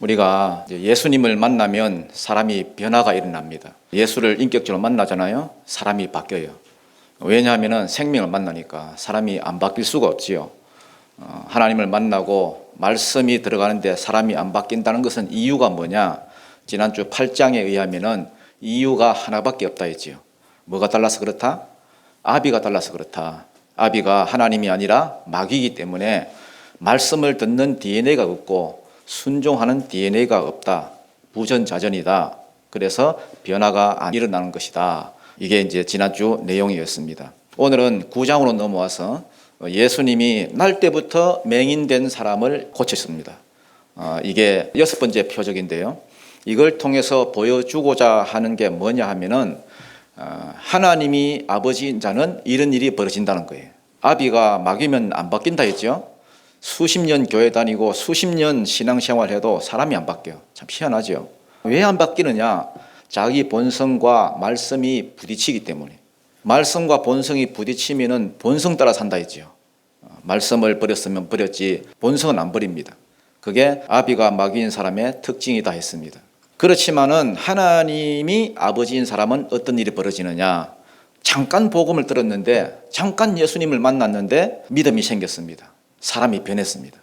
우리가 이제 예수님을 만나면 사람이 변화가 일어납니다. 예수를 인격적으로 만나잖아요. 사람이 바뀌어요. 왜냐하면 생명을 만나니까 사람이 안 바뀔 수가 없지요. 하나님을 만나고 말씀이 들어가는데 사람이 안 바뀐다는 것은 이유가 뭐냐? 지난주 8장에 의하면은 이유가 하나밖에 없다 했지요. 뭐가 달라서 그렇다? 아비가 달라서 그렇다. 아비가 하나님이 아니라 마귀이기 때문에 말씀을 듣는 DNA가 없고 순종하는 DNA가 없다. 부전자전이다. 그래서 변화가 안 일어나는 것이다. 이게 이제 지난주 내용이었습니다. 오늘은 9장으로 넘어와서 예수님이 날 때부터 맹인된 사람을 고쳤습니다. 이게 6번째 표적인데요. 이걸 통해서 보여주고자 하는 게 뭐냐 하면은 하나님이 아버지인 자는 이런 일이 벌어진다는 거예요. 아비가 마귀면 안 바뀐다 했죠. 수십 년 교회 다니고 수십 년 신앙생활 해도 사람이 안 바뀌어요. 참 희한하죠. 왜 안 바뀌느냐? 자기 본성과 말씀이 부딪히기 때문에. 말씀과 본성이 부딪히면은 본성 따라 산다 했죠. 말씀을 버렸으면 버렸지 본성은 안 버립니다. 그게 아비가 마귀인 사람의 특징이다 했습니다. 그렇지만은 하나님이 아버지인 사람은 어떤 일이 벌어지느냐? 잠깐 복음을 들었는데, 잠깐 예수님을 만났는데 믿음이 생겼습니다. 사람이 변했습니다.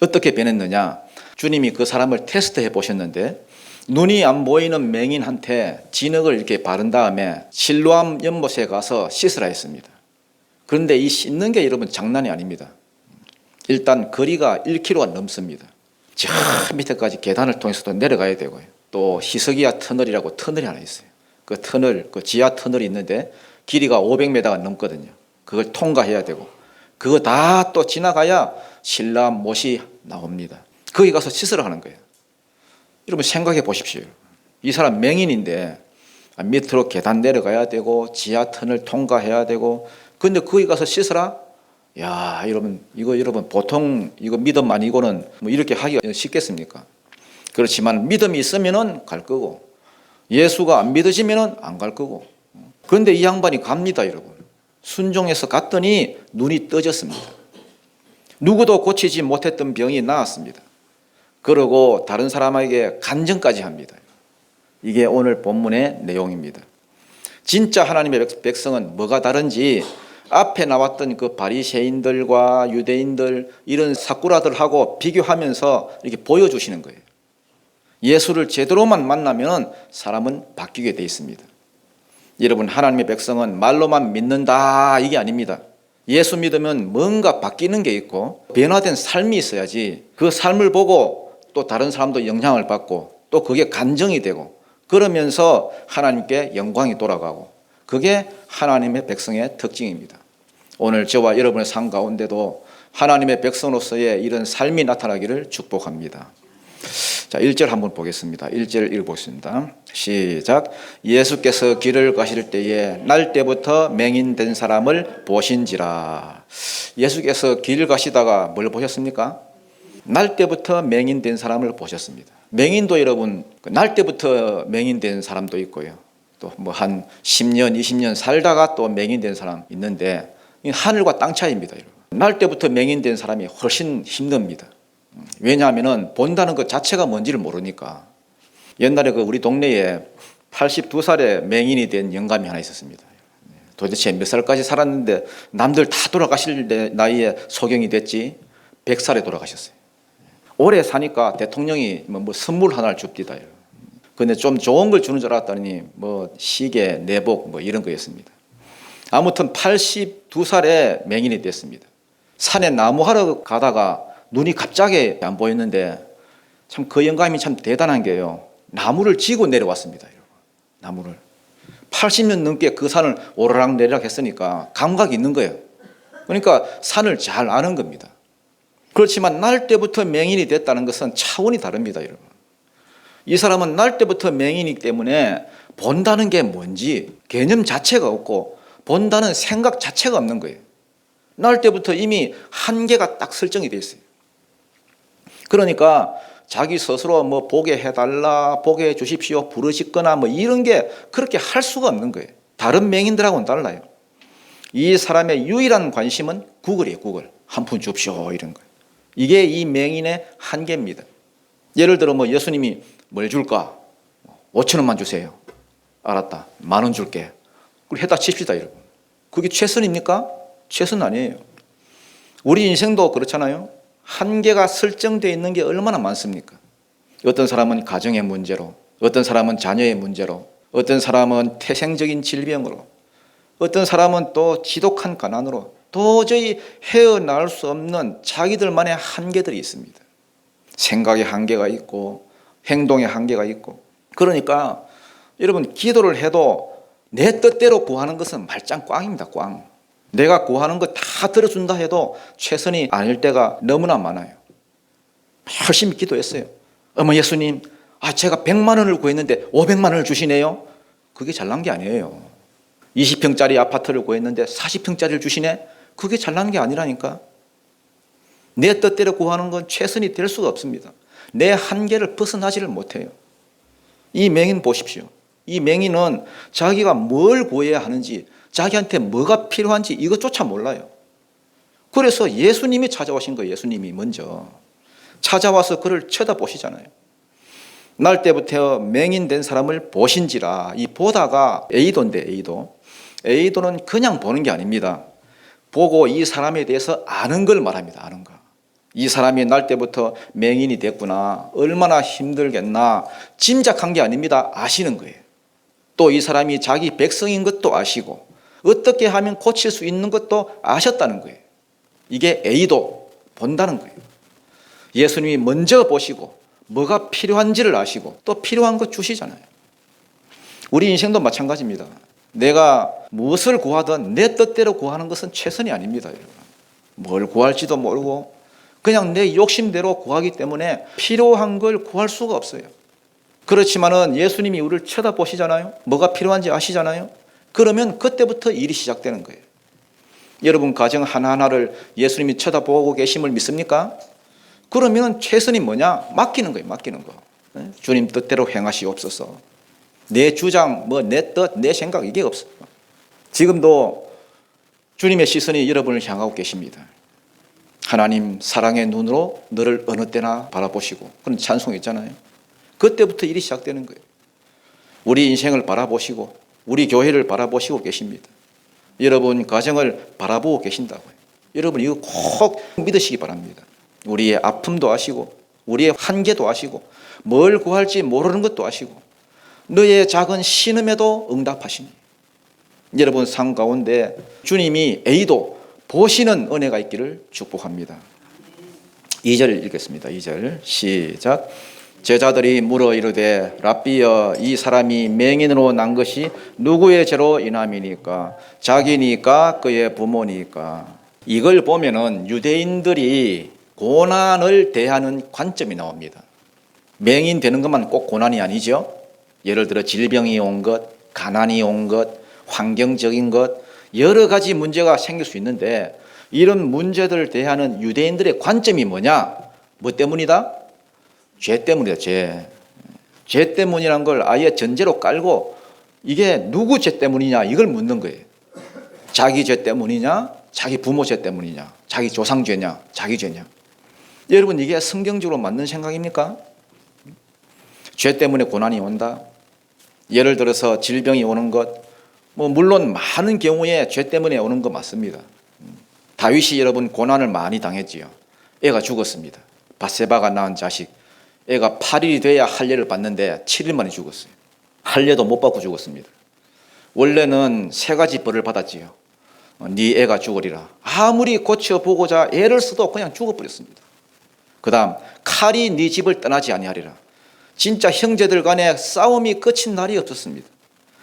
어떻게 변했느냐? 주님이 그 사람을 테스트해 보셨는데 눈이 안 보이는 맹인한테 진흙을 이렇게 바른 다음에 실로암 연못에 가서 씻으라 했습니다. 그런데 이 씻는 게 여러분 장난이 아닙니다. 일단 거리가 1km가 넘습니다. 저 밑에까지 계단을 통해서도 내려가야 되고요. 또 히스기야 터널이라고 터널이 하나 있어요. 그 터널, 그 지하 터널이 있는데 길이가 500m가 넘거든요. 그걸 통과해야 되고 그거 다 또 지나가야 실로암 못이 나옵니다. 거기 가서 씻으러 하는 거예요. 여러분 생각해 보십시오. 이 사람 맹인인데 밑으로 계단 내려가야 되고 지하 터널 통과해야 되고 근데 거기 가서 씻으라? 야, 여러분 이거 여러분 보통 이거 믿음 아니고는 뭐 이렇게 하기가 쉽겠습니까? 그렇지만 믿음이 있으면은 갈 거고 예수가 안 믿어지면은 안 갈 거고. 그런데 이 양반이 갑니다, 여러분. 순종해서 갔더니 눈이 떠졌습니다. 누구도 고치지 못했던 병이 나았습니다. 그러고 다른 사람에게 간증까지 합니다. 이게 오늘 본문의 내용입니다. 진짜 하나님의 백성은 뭐가 다른지 앞에 나왔던 그 바리새인들과 유대인들 이런 사꾸라들하고 비교하면서 이렇게 보여주시는 거예요. 예수를 제대로만 만나면 사람은 바뀌게 돼 있습니다. 여러분 하나님의 백성은 말로만 믿는다 이게 아닙니다. 예수 믿으면 뭔가 바뀌는 게 있고 변화된 삶이 있어야지 그 삶을 보고 또 다른 사람도 영향을 받고 또 그게 간증이 되고 그러면서 하나님께 영광이 돌아가고 그게 하나님의 백성의 특징입니다. 오늘 저와 여러분의 삶 가운데도 하나님의 백성으로서의 이런 삶이 나타나기를 축복합니다. 자, 1절 한번 보겠습니다. 1절 읽어보겠습니다. 시작. 예수께서 길을 가실 때에 날 때부터 맹인된 사람을 보신지라. 예수께서 길을 가시다가 뭘 보셨습니까? 날 때부터 맹인된 사람을 보셨습니다. 맹인도 여러분 날 때부터 맹인된 사람도 있고요. 또 뭐 한 10년, 20년 살다가 또 맹인된 사람 있는데 하늘과 땅 차이입니다. 여러분. 날 때부터 맹인된 사람이 훨씬 힘듭니다. 왜냐하면 본다는 것 자체가 뭔지를 모르니까. 옛날에 그 우리 동네에 82살에 맹인이 된 영감이 하나 있었습니다. 도대체 몇 살까지 살았는데 남들 다 돌아가실 나이에 소경이 됐지 100살에 돌아가셨어요. 오래 사니까 대통령이 뭐 선물 하나를 줍디다. 근데 좀 좋은 걸 주는 줄 알았더니 뭐 시계, 내복 뭐 이런 거였습니다. 아무튼 82살에 맹인이 됐습니다. 산에 나무하러 가다가 눈이 갑자기 안 보였는데 참 그 영감이 참 대단한 게요. 나무를 지고 내려왔습니다. 나무를 80년 넘게 그 산을 오르락 내리락 했으니까 감각이 있는 거예요. 그러니까 산을 잘 아는 겁니다. 그렇지만 날 때부터 맹인이 됐다는 것은 차원이 다릅니다, 여러분. 이 사람은 날 때부터 맹인이기 때문에 본다는 게 뭔지 개념 자체가 없고 본다는 생각 자체가 없는 거예요. 날 때부터 이미 한계가 딱 설정이 되어 있어요. 그러니까 자기 스스로 뭐 보게 해달라, 보게 해주십시오, 부르짖거나 뭐 이런 게 그렇게 할 수가 없는 거예요. 다른 맹인들하고는 달라요. 이 사람의 유일한 관심은 구걸이에요, 구걸. 한 푼 줍시오, 이런 거예요. 이게 이 맹인의 한계입니다. 예를 들어 뭐 예수님이 뭘 줄까? 5천 원만 주세요. 알았다. 10,000원 줄게. 그리고 해다 칩시다, 여러분. 그게 최선입니까? 최선 아니에요. 우리 인생도 그렇잖아요. 한계가 설정되어 있는 게 얼마나 많습니까? 어떤 사람은 가정의 문제로, 어떤 사람은 자녀의 문제로, 어떤 사람은 태생적인 질병으로, 어떤 사람은 또 지독한 가난으로 도저히 헤어나올 수 없는 자기들만의 한계들이 있습니다. 생각의 한계가 있고 행동의 한계가 있고. 그러니까 여러분, 기도를 해도 내 뜻대로 구하는 것은 말짱 꽝입니다. 꽝. 내가 구하는 거 다 들어준다 해도 최선이 아닐 때가 너무나 많아요. 열심히 기도했어요. 어머 예수님, 제가 100만 원을 구했는데 500만 원을 주시네요. 그게 잘난 게 아니에요. 20평짜리 아파트를 구했는데 40평짜리를 주시네. 그게 잘난 게 아니라니까. 내 뜻대로 구하는 건 최선이 될 수가 없습니다. 내 한계를 벗어나지를 못해요. 이 맹인 보십시오. 이 맹인은 자기가 뭘 구해야 하는지, 자기한테 뭐가 필요한지 이것조차 몰라요. 그래서 예수님이 찾아오신 거예요. 예수님이 먼저 찾아와서 그를 쳐다보시잖아요. 날 때부터 맹인된 사람을 보신지라. 이 보다가 에이도인데, 에이도는 그냥 보는 게 아닙니다. 보고 이 사람에 대해서 아는 걸 말합니다. 아는 거. 이 사람이 날 때부터 맹인이 됐구나, 얼마나 힘들겠나 짐작한 게 아닙니다. 아시는 거예요. 또 이 사람이 자기 백성인 것도 아시고 어떻게 하면 고칠 수 있는 것도 아셨다는 거예요. 이게 에이도, 본다는 거예요. 예수님이 먼저 보시고 뭐가 필요한지를 아시고 또 필요한 것 주시잖아요. 우리 인생도 마찬가지입니다. 내가 무엇을 구하든 내 뜻대로 구하는 것은 최선이 아닙니다. 여러분. 뭘 구할지도 모르고 그냥 내 욕심대로 구하기 때문에 필요한 걸 구할 수가 없어요. 그렇지만은 예수님이 우리를 쳐다보시잖아요. 뭐가 필요한지 아시잖아요. 그러면 그때부터 일이 시작되는 거예요. 여러분 가정 하나하나를 예수님이 쳐다보고 계심을 믿습니까? 그러면 최선이 뭐냐? 맡기는 거예요. 맡기는 거. 주님 뜻대로 행하시옵소서. 내 주장, 내 뜻, 내 생각 이게 없어요. 지금도 주님의 시선이 여러분을 향하고 계십니다. 하나님 사랑의 눈으로 너를 어느 때나 바라보시고, 그런 찬송이 있잖아요. 그때부터 일이 시작되는 거예요. 우리 인생을 바라보시고 우리 교회를 바라보시고 계십니다. 여러분 가정을 바라보고 계신다고요. 여러분 이거 꼭 믿으시기 바랍니다. 우리의 아픔도 아시고 우리의 한계도 아시고 뭘 구할지 모르는 것도 아시고 너의 작은 신음에도 응답하시니 여러분 삶 가운데 주님이 에이도 보시는 은혜가 있기를 축복합니다. 2절 읽겠습니다. 2절 시작. 제자들이 물어 이르되 랍비여, 이 사람이 맹인으로 난 것이 누구의 죄로 인함이니까? 자기니까 그의 부모니까? 이걸 보면은 유대인들이 고난을 대하는 관점이 나옵니다. 맹인 되는 것만 꼭 고난이 아니죠. 예를 들어 질병이 온 것, 가난이 온 것, 환경적인 것, 여러 가지 문제가 생길 수 있는데 이런 문제들을 대하는 유대인들의 관점이 뭐냐? 뭐 때문이다? 죄 때문이다. 죄 때문이란 걸 아예 전제로 깔고 이게 누구 죄 때문이냐 이걸 묻는 거예요. 자기 죄 때문이냐, 자기 부모 죄 때문이냐, 자기 조상 죄냐, 자기 죄냐. 여러분 이게 성경적으로 맞는 생각입니까? 죄 때문에 고난이 온다. 예를 들어서 질병이 오는 것, 물론 많은 경우에 죄 때문에 오는 거 맞습니다. 다윗이 여러분 고난을 많이 당했지요. 애가 죽었습니다. 밧세바가 낳은 자식. 애가 8일이 돼야 할례를 받는데 7일 만에 죽었어요. 할례도 못 받고 죽었습니다. 원래는 3가지 벌을 받았지요. 네 애가 죽으리라. 아무리 고쳐보고자 애를 써도 그냥 죽어버렸습니다. 그 다음 칼이 네 집을 떠나지 아니하리라. 진짜 형제들 간에 싸움이 끝인 날이 없었습니다.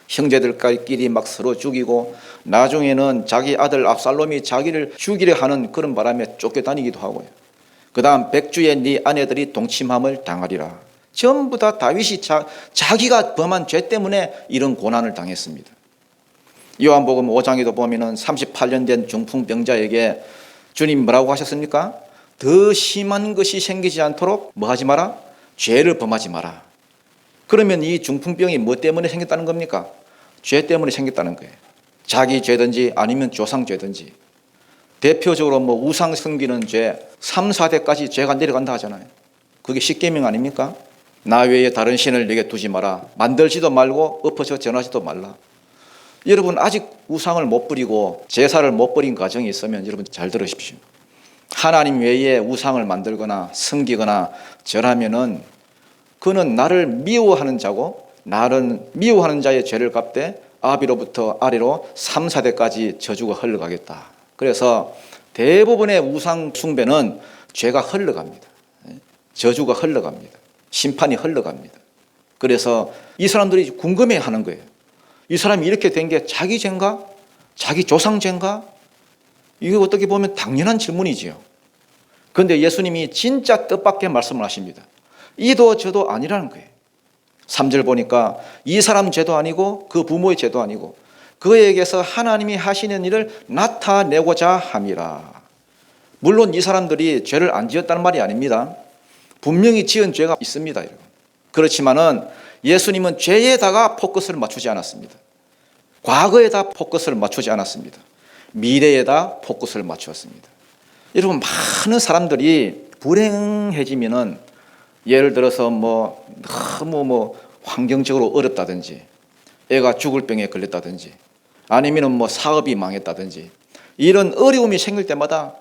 형제들끼리 막 서로 죽이고 나중에는 자기 아들 압살롬이 자기를 죽이려 하는 그런 바람에 쫓겨다니기도 하고요. 그 다음 백주의 네 아내들이 동침함을 당하리라. 전부 다 다윗이 자기가 범한 죄 때문에 이런 고난을 당했습니다. 요한복음 5장에도 보면은 38년 된 중풍병자에게 주님 뭐라고 하셨습니까? 더 심한 것이 생기지 않도록 뭐 하지 마라? 죄를 범하지 마라. 그러면 이 중풍병이 뭐 때문에 생겼다는 겁니까? 죄 때문에 생겼다는 거예요. 자기 죄든지 아니면 조상 죄든지. 대표적으로 우상 섬기는 죄 3, 4대까지 죄가 내려간다 하잖아요. 그게 십계명 아닙니까? 나 외에 다른 신을 내게 두지 마라. 만들지도 말고 엎어져 전하지도 말라. 여러분 아직 우상을 못 버리고 제사를 못 버린 가정이 있으면 여러분 잘 들으십시오. 하나님 외에 우상을 만들거나 섬기거나 절하면은 그는 나를 미워하는 자고 나를 미워하는 자의 죄를 갚되 아비로부터 아래로 3, 4대까지 저주가 흘러가겠다. 그래서 대부분의 우상 숭배는 죄가 흘러갑니다. 저주가 흘러갑니다. 심판이 흘러갑니다. 그래서 이 사람들이 궁금해하는 거예요. 이 사람이 이렇게 된 게 자기 죄인가? 자기 조상 죄인가? 이게 어떻게 보면 당연한 질문이지요. 그런데 예수님이 진짜 뜻밖의 말씀을 하십니다. 이도 저도 아니라는 거예요. 3절 보니까 이 사람 죄도 아니고 그 부모의 죄도 아니고 그에게서 하나님이 하시는 일을 나타내고자 함이라. 물론 이 사람들이 죄를 안 지었다는 말이 아닙니다. 분명히 지은 죄가 있습니다. 여러분. 그렇지만은 예수님은 죄에다가 포커스를 맞추지 않았습니다. 과거에다 포커스를 맞추지 않았습니다. 미래에다 포커스를 맞추었습니다. 여러분 많은 사람들이 불행해지면은 예를 들어서 너무 환경적으로 어렵다든지 애가 죽을 병에 걸렸다든지 아니면은 사업이 망했다든지 이런 어려움이 생길 때마다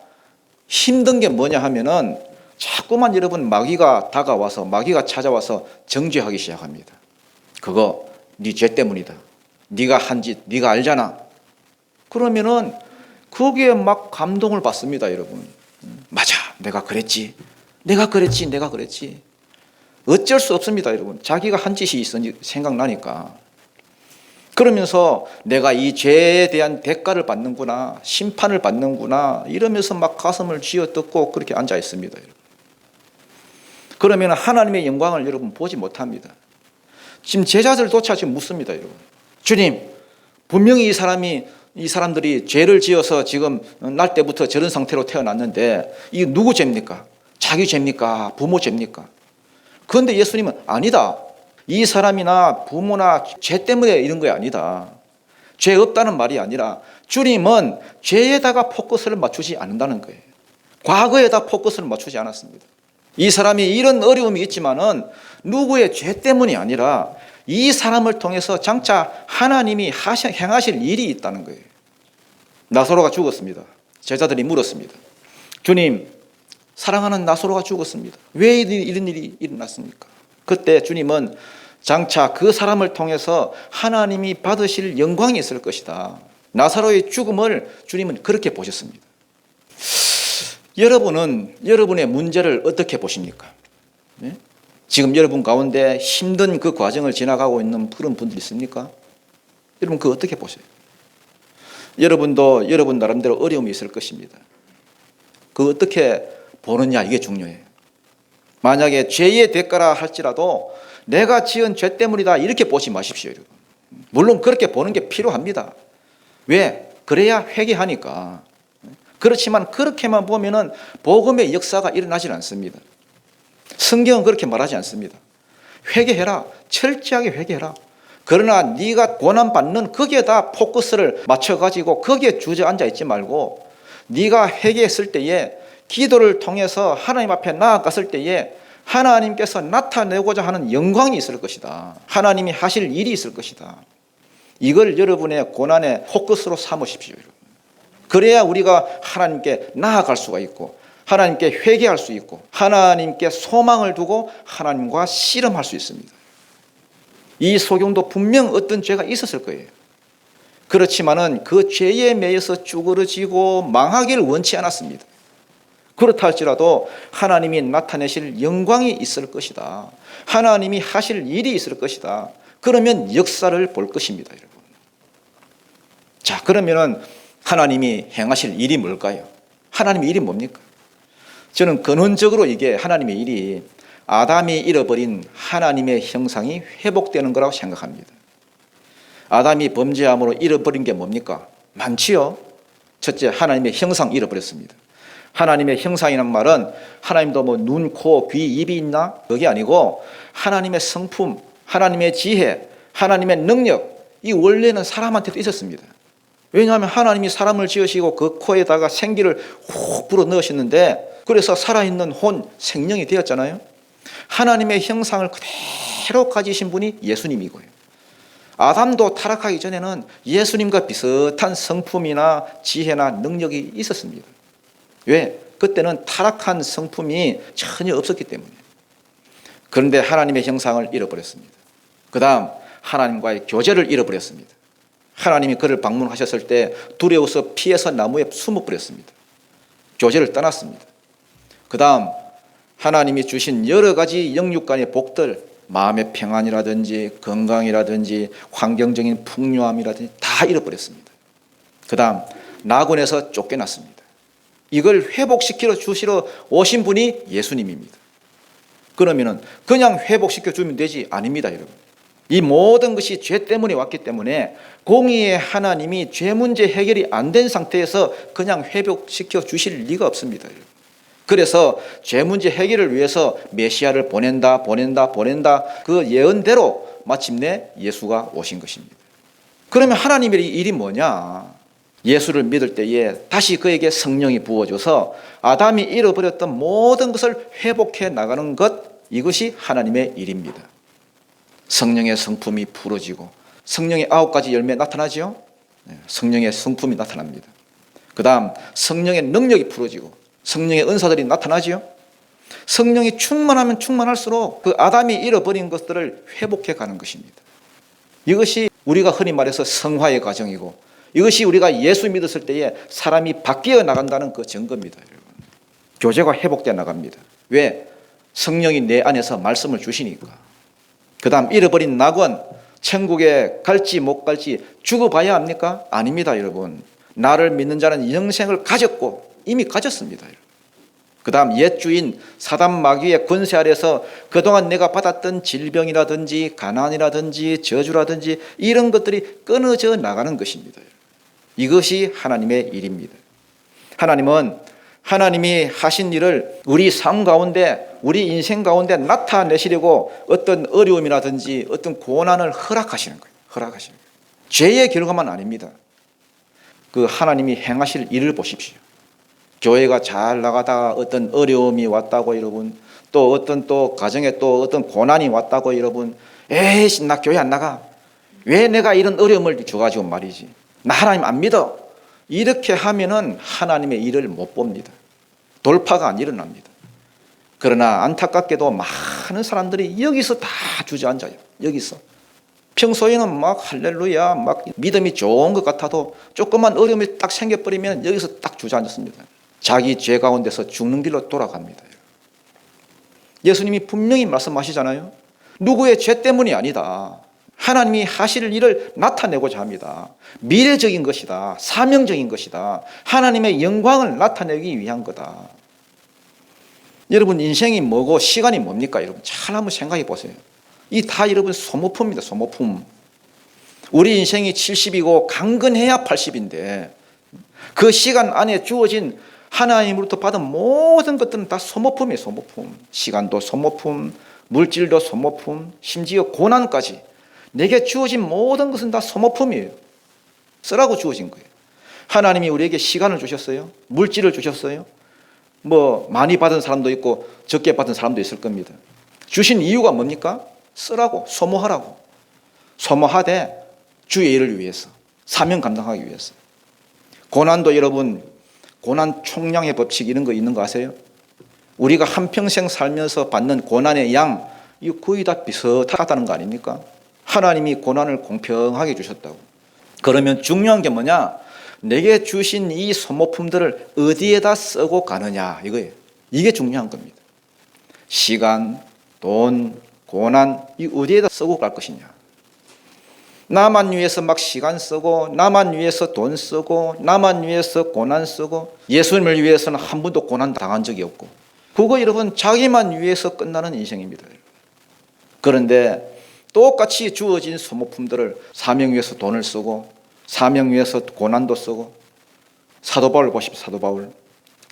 힘든 게 뭐냐 하면은 자꾸만 여러분 마귀가 다가와서 마귀가 찾아와서 정죄하기 시작합니다. 그거 네 죄 때문이다. 네가 한 짓 네가 알잖아. 그러면은 거기에 막 감동을 받습니다, 여러분. 맞아, 내가 그랬지. 어쩔 수 없습니다, 여러분. 자기가 한 짓이 있으니 생각나니까. 그러면서 내가 이 죄에 대한 대가를 받는구나, 심판을 받는구나 이러면서 막 가슴을 쥐어뜯고 그렇게 앉아 있습니다, 여러분. 그러면 하나님의 영광을 여러분 보지 못합니다. 지금 제자들조차 지금 묻습니다, 여러분. 주님, 분명히 이 사람들이 죄를 지어서 지금 날 때부터 저런 상태로 태어났는데 이게 누구 죄입니까? 자기 죄입니까? 부모 죄입니까? 그런데 예수님은 아니다. 이 사람이나 부모나 죄 때문에 이런 거 아니다. 죄 없다는 말이 아니라 주님은 죄에다가 포커스를 맞추지 않는다는 거예요. 과거에다 포커스를 맞추지 않았습니다. 이 사람이 이런 어려움이 있지만은 누구의 죄 때문이 아니라 이 사람을 통해서 장차 하나님이 행하실 일이 있다는 거예요. 나사로가 죽었습니다. 제자들이 물었습니다. 주님, 사랑하는 나사로가 죽었습니다. 왜 이런 일이 일어났습니까? 그때 주님은 장차 그 사람을 통해서 하나님이 받으실 영광이 있을 것이다. 나사로의 죽음을 주님은 그렇게 보셨습니다. 여러분은 여러분의 문제를 어떻게 보십니까? 네? 지금 여러분 가운데 힘든 그 과정을 지나가고 있는 그런 분들 있습니까? 여러분 그거 어떻게 보세요? 여러분도 여러분 나름대로 어려움이 있을 것입니다. 그거 어떻게 보느냐 이게 중요해요. 만약에 죄의 대가라 할지라도 내가 지은 죄 때문이다 이렇게 보지 마십시오, 여러분. 물론 그렇게 보는 게 필요합니다. 왜? 그래야 회개하니까. 그렇지만 그렇게만 보면은 복음의 역사가 일어나질 않습니다. 성경은 그렇게 말하지 않습니다. 회개해라. 철저하게 회개해라. 그러나 네가 고난받는 거기에다 포커스를 맞춰가지고 거기에 주저앉아 있지 말고 네가 회개했을 때에 기도를 통해서 하나님 앞에 나아갔을 때에 하나님께서 나타내고자 하는 영광이 있을 것이다. 하나님이 하실 일이 있을 것이다. 이걸 여러분의 고난의 포커스로 삼으십시오. 그래야 우리가 하나님께 나아갈 수가 있고 하나님께 회개할 수 있고 하나님께 소망을 두고 하나님과 씨름할 수 있습니다. 이 소경도 분명 어떤 죄가 있었을 거예요. 그렇지만은 그 죄에 매여서 쭈그러지고 망하기를 원치 않았습니다. 그렇다 할지라도 하나님이 나타내실 영광이 있을 것이다. 하나님이 하실 일이 있을 것이다. 그러면 역사를 볼 것입니다, 여러분. 자, 그러면은 하나님이 행하실 일이 뭘까요? 하나님의 일이 뭡니까? 저는 근원적으로 이게 하나님의 일이 아담이 잃어버린 하나님의 형상이 회복되는 거라고 생각합니다. 아담이 범죄함으로 잃어버린 게 뭡니까? 많지요. 첫째, 하나님의 형상 잃어버렸습니다. 하나님의 형상이란 말은 하나님도 눈, 코, 귀, 입이 있나? 그게 아니고 하나님의 성품, 하나님의 지혜, 하나님의 능력, 이 원래는 사람한테도 있었습니다. 왜냐하면 하나님이 사람을 지으시고 그 코에다가 생기를 훅 불어 넣으셨는데 그래서 살아있는 혼, 생명이 되었잖아요. 하나님의 형상을 그대로 가지신 분이 예수님이고요. 아담도 타락하기 전에는 예수님과 비슷한 성품이나 지혜나 능력이 있었습니다. 왜? 그때는 타락한 성품이 전혀 없었기 때문에. 그런데 하나님의 형상을 잃어버렸습니다. 그 다음 하나님과의 교제를 잃어버렸습니다. 하나님이 그를 방문하셨을 때 두려워서 피해서 나무에 숨어버렸습니다. 교제를 떠났습니다. 그 다음 하나님이 주신 여러 가지 영육간의 복들, 마음의 평안이라든지 건강이라든지 환경적인 풍요함이라든지 다 잃어버렸습니다. 그 다음 낙원에서 쫓겨났습니다. 이걸 회복시켜 주시러 오신 분이 예수님입니다. 그러면 그냥 회복시켜 주면 되지? 아닙니다, 여러분. 이 모든 것이 죄 때문에 왔기 때문에 공의의 하나님이 죄 문제 해결이 안 된 상태에서 그냥 회복시켜 주실 리가 없습니다, 여러분. 그래서 죄 문제 해결을 위해서 메시아를 보낸다 그 예언대로 마침내 예수가 오신 것입니다. 그러면 하나님의 일이 뭐냐? 예수를 믿을 때에 다시 그에게 성령이 부어져서 아담이 잃어버렸던 모든 것을 회복해 나가는 것, 이것이 하나님의 일입니다. 성령의 성품이 풀어지고 성령의 9가지 열매 나타나죠? 성령의 성품이 나타납니다. 그 다음 성령의 능력이 풀어지고 성령의 은사들이 나타나지요. 성령이 충만하면 충만할수록 그 아담이 잃어버린 것들을 회복해 가는 것입니다. 이것이 우리가 흔히 말해서 성화의 과정이고, 이것이 우리가 예수 믿었을 때에 사람이 바뀌어 나간다는 그 증거입니다, 여러분. 교제가 회복되어 나갑니다. 왜? 성령이 내 안에서 말씀을 주시니까. 그 다음 잃어버린 낙원, 천국에 갈지 못 갈지 죽어봐야 합니까? 아닙니다, 여러분. 나를 믿는 자는 영생을 가졌고 이미 가졌습니다. 그 다음 옛 주인 사단 마귀의 권세 아래서 그동안 내가 받았던 질병이라든지 가난이라든지 저주라든지 이런 것들이 끊어져 나가는 것입니다. 이것이 하나님의 일입니다. 하나님은 하나님이 하신 일을 우리 삶 가운데, 우리 인생 가운데 나타내시려고 어떤 어려움이라든지 어떤 고난을 허락하시는 거예요. 허락하시는 거예요. 죄의 결과만 아닙니다. 그 하나님이 행하실 일을 보십시오. 교회가 잘 나가다가 어떤 어려움이 왔다고 여러분, 또 어떤 또 가정에 또 어떤 고난이 왔다고 여러분, 에이씨 나 교회 안 나가. 왜 내가 이런 어려움을 줘가지고 말이지. 나 하나님 안 믿어. 이렇게 하면은 하나님의 일을 못 봅니다. 돌파가 안 일어납니다. 그러나 안타깝게도 많은 사람들이 여기서 다 주저앉아요. 여기서. 평소에는 막 할렐루야, 막 믿음이 좋은 것 같아도 조그만 어려움이 딱 생겨버리면 여기서 딱 주저앉습니다. 자기 죄 가운데서 죽는 길로 돌아갑니다. 예수님이 분명히 말씀하시잖아요. 누구의 죄 때문이 아니다. 하나님이 하실 일을 나타내고자 합니다. 미래적인 것이다. 사명적인 것이다. 하나님의 영광을 나타내기 위한 거다. 여러분 인생이 뭐고 시간이 뭡니까? 여러분 잘 한번 생각해 보세요. 이 다 여러분 소모품입니다. 소모품. 우리 인생이 70이고 강건해야 80인데 그 시간 안에 주어진 하나님으로부터 받은 모든 것들은 다 소모품이에요. 소모품. 시간도 소모품, 물질도 소모품, 심지어 고난까지. 내게 주어진 모든 것은 다 소모품이에요. 쓰라고 주어진 거예요. 하나님이 우리에게 시간을 주셨어요. 물질을 주셨어요. 뭐 많이 받은 사람도 있고 적게 받은 사람도 있을 겁니다. 주신 이유가 뭡니까? 쓰라고, 소모하라고. 소모하되 주의 일을 위해서, 사명 감당하기 위해서. 고난도 여러분, 고난 총량의 법칙 이런 거 있는 거 아세요? 우리가 한평생 살면서 받는 고난의 양, 이거 거의 다 비슷하다는 거 아닙니까? 하나님이 고난을 공평하게 주셨다고. 그러면 중요한 게 뭐냐? 내게 주신 이 소모품들을 어디에다 쓰고 가느냐 이거예요. 이게 중요한 겁니다. 시간, 돈, 고난, 이 어디에다 쓰고 갈 것이냐. 나만 위해서 막 시간 쓰고 나만 위해서 돈 쓰고 나만 위해서 고난 쓰고 예수님을 위해서는 한 번도 고난 당한 적이 없고 그거 여러분 자기만 위해서 끝나는 인생입니다. 그런데 똑같이 주어진 소모품들을 사명 위해서 돈을 쓰고 사명 위해서 고난도 쓰고 사도 바울 보십시오. 사도 바울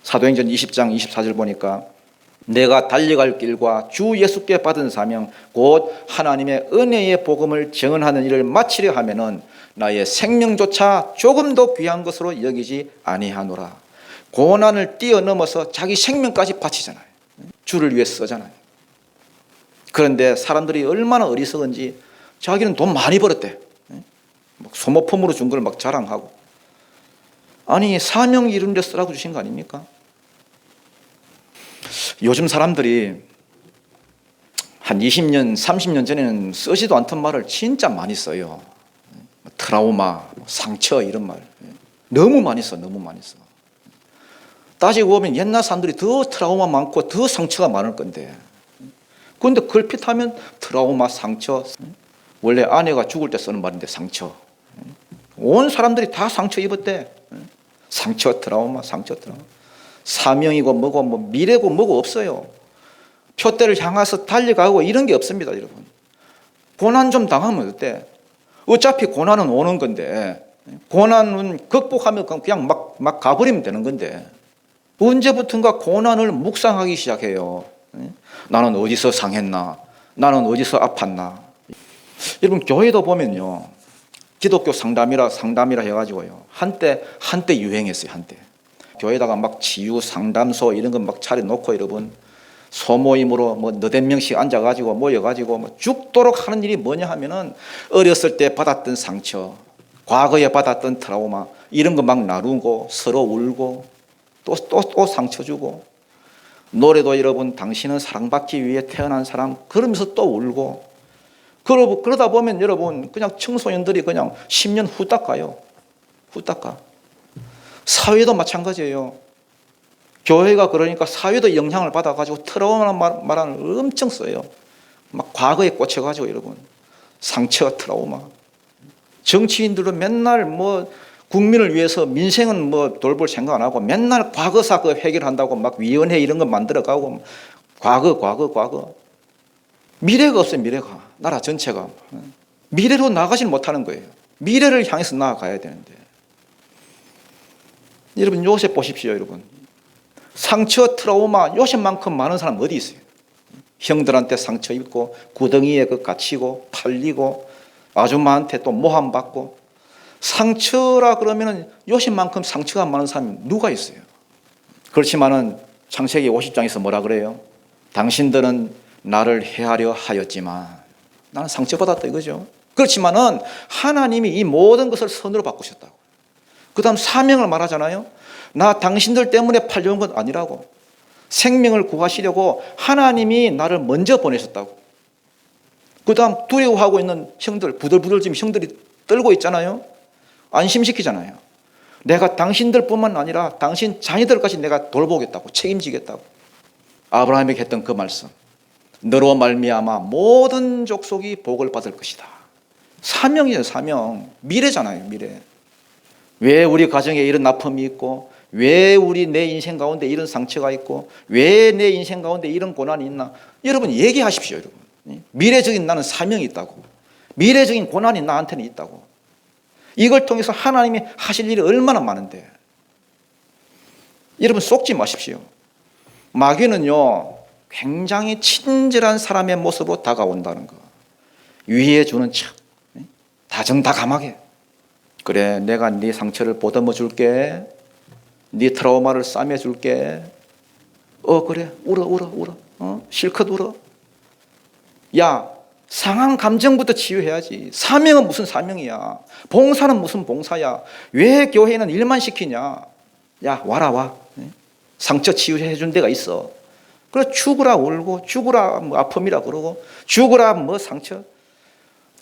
사도행전 20장 24절 보니까 내가 달려갈 길과 주 예수께 받은 사명 곧 하나님의 은혜의 복음을 증언하는 일을 마치려 하면은 나의 생명조차 조금도 귀한 것으로 여기지 아니하노라. 고난을 뛰어넘어서 자기 생명까지 바치잖아요. 주를 위해 쓰잖아요. 그런데 사람들이 얼마나 어리석은지 자기는 돈 많이 벌었대. 막 소모품으로 준 걸 막 자랑하고. 아니, 사명 이룬 데 쓰라고 주신 거 아닙니까? 요즘 사람들이 한 20년, 30년 전에는 쓰지도 않던 말을 진짜 많이 써요. 트라우마, 상처 이런 말. 너무 많이 써, 너무 많이 써. 따지고 보면 옛날 사람들이 더 트라우마 많고 더 상처가 많을 건데. 그런데 걸핏하면 트라우마, 상처. 원래 아내가 죽을 때 쓰는 말인데 상처. 온 사람들이 다 상처 입었대. 상처, 트라우마, 상처, 트라우마. 사명이고 뭐고 뭐 미래고 뭐고 없어요. 표대를 향해서 달려가고 이런 게 없습니다, 여러분. 고난 좀 당하면 어때? 어차피 고난은 오는 건데, 고난은 극복하면 그냥 막 가버리면 되는 건데, 언제부턴가 고난을 묵상하기 시작해요. 나는 어디서 상했나? 나는 어디서 아팠나? 여러분, 교회도 보면요, 기독교 상담이라 해가지고요, 한때 유행했어요, 한때. 교회에다가 막 치유 상담소 이런 거 막 차려놓고 여러분, 소모임으로 뭐 너댓 명씩 앉아가지고 모여가지고 뭐 죽도록 하는 일이 뭐냐 하면은 어렸을 때 받았던 상처, 과거에 받았던 트라우마 이런 거 막 나누고 서로 울고 또 상처 주고, 노래도 여러분 당신은 사랑받기 위해 태어난 사람 그러면서 또 울고, 그러다 보면 여러분 그냥 청소년들이 그냥 10년 후딱 가요. 후딱 가. 사회도 마찬가지예요. 교회가 그러니까 사회도 영향을 받아가지고 트라우마라는 말을 엄청 써요. 막 과거에 꽂혀가지고 여러분 상처, 트라우마. 정치인들은 맨날 뭐 국민을 위해서 민생은 뭐 돌볼 생각 안 하고 맨날 과거 사건 해결한다고 막 위원회 이런 거 만들어가고 과거. 미래가 없어요, 미래가. 나라 전체가. 미래로 나가질 못하는 거예요. 미래를 향해서 나아가야 되는데. 여러분 요셉 보십시오, 여러분. 상처, 트라우마, 요셉만큼 많은 사람 어디 있어요? 형들한테 상처 입고 구덩이에 갇히고 팔리고 아줌마한테 또 모함받고. 상처라 그러면은 요셉만큼 상처가 많은 사람이 누가 있어요? 그렇지만은 창세기 50장에서 뭐라 그래요? 당신들은 나를 해하려 하였지만 나는 상처받았다 이거죠. 그렇지만은 하나님이 이 모든 것을 선으로 바꾸셨다고. 그 다음 사명을 말하잖아요. 나 당신들 때문에 팔려온 건 아니라고. 생명을 구하시려고 하나님이 나를 먼저 보내셨다고. 그 다음 두려워하고 있는 형들, 부들부들 지금 형들이 떨고 있잖아요. 안심시키잖아요. 내가 당신들뿐만 아니라 당신 자녀들까지 내가 돌보겠다고, 책임지겠다고. 아브라함에게 했던 그 말씀. 너로 말미암아 모든 족속이 복을 받을 것이다. 사명이에요, 사명. 미래잖아요, 미래. 왜 우리 가정에 이런 아픔이 있고, 왜 내 인생 가운데 이런 상처가 있고, 왜 내 인생 가운데 이런 고난이 있나? 여러분 얘기하십시오, 여러분. 미래적인 나는 사명이 있다고. 미래적인 고난이 나한테는 있다고. 이걸 통해서 하나님이 하실 일이 얼마나 많은데. 여러분 속지 마십시오. 마귀는요, 굉장히 친절한 사람의 모습으로 다가온다는 거. 위해 주는 척. 다정다감하게. 그래, 내가 네 상처를 보듬어 줄게. 네 트라우마를 싸매 줄게. 그래, 울어. 실컷 울어. 야, 상한 감정부터 치유해야지. 사명은 무슨 사명이야. 봉사는 무슨 봉사야. 왜 교회는 일만 시키냐. 야, 와. 상처 치유해 준 데가 있어. 그래, 죽으라 울고, 죽으라 뭐 아픔이라 그러고, 죽으라 뭐 상처.